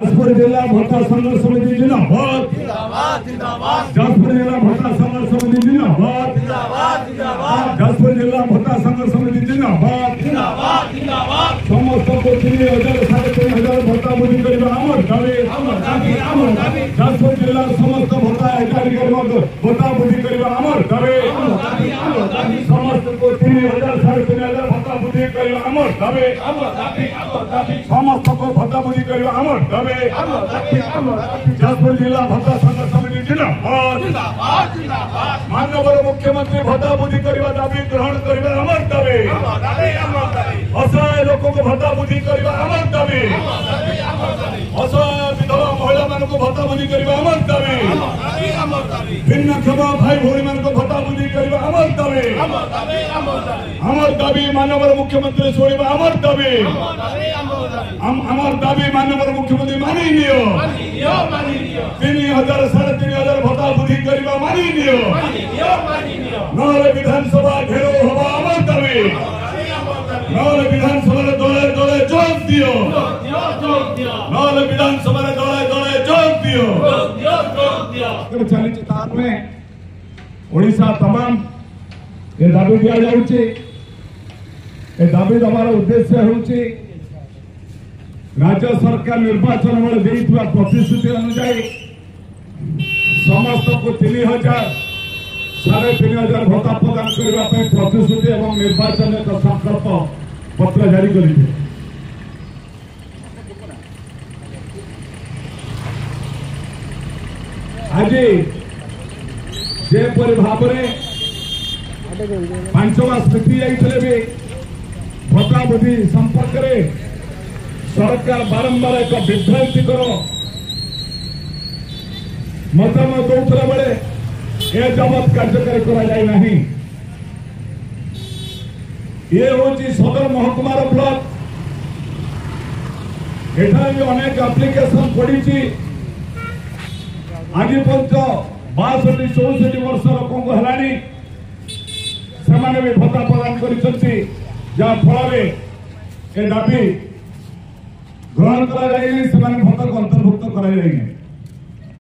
जाजपुर जिला भत्ता संघर्ष समिति जिंदाबाद जाजपुर जिला भत्ता संघर्ष समिति जिंदाबाद जाजपुर जिला भत्ता संघर्ष समिति जिंदाबाद समस्त को 3000 3,500 भत्ता वृद्धि करने आमर दाबी जाजपुर जिला समस्त भत्ता भत्ता वृद्धि करने आमर दाबी समस्त को 3000 3,500 भत्ता वृद्धि करने आमर दाबी समस्त को भत्ता वृद्धि करने आमर दाबी जाजपुर जिला भत्ता संघर्ष समिति जिंदाबाद माननीय मुख्यमंत्री भत्ता वृद्धि करने दाबी ग्रहण करने आमर दाबी असहाय लोक को भत्ता वृद्धि करने आमर दाबी असहाय विधवा महिला मान को भत्ता वृद्धि करने आमर दाबी भिन्नक्षम भाई भौणी मान को भत्ता वृद्धि करने आमर दाबी माननीय मुख्यमंत्री शुणा आमर दाबी माननीय मुख्यमंत्री मानी नियो 3,000 3,500 भत्ता वृद्धि करने मानी नियो नहले विधानसभा घेरो हवा आमर दाबी नहले विधानसभा दले दले जोग दियो नहले विधानसभा दले दले जोग दियो चलित तार में ओडिशा तमाम ये दाबी दिया जाउची ए दाबी हमारा उद्देश्य होउची राज्य सरकार निर्वाचन बेले देइथिबा प्रतिश्रुति अनुसार समस्त को 3,000 3,500 भत्ता प्रदान करने प्रतिश्रुति और निर्वाचन एक संकल्प पत्र जारी करेंगे। आज जेपरी भाव में 5 मास बीती जाते भी भत्ता वृद्धि संपर्क में सरकार बारंबार एक विभ्रांतिकर मतामत दौरा बेले ए जबत कार्यकारी करा ये हूँ सदर महकुमार ब्लॉक एठार भी अनेक एप्लिकेशन पड़ी आज पर्यंत 62-64 वर्ष लोक है से भी भत्ता प्रदान कर दाबी ग्रहण कर भत्ता को अंतर्भुक्त कर।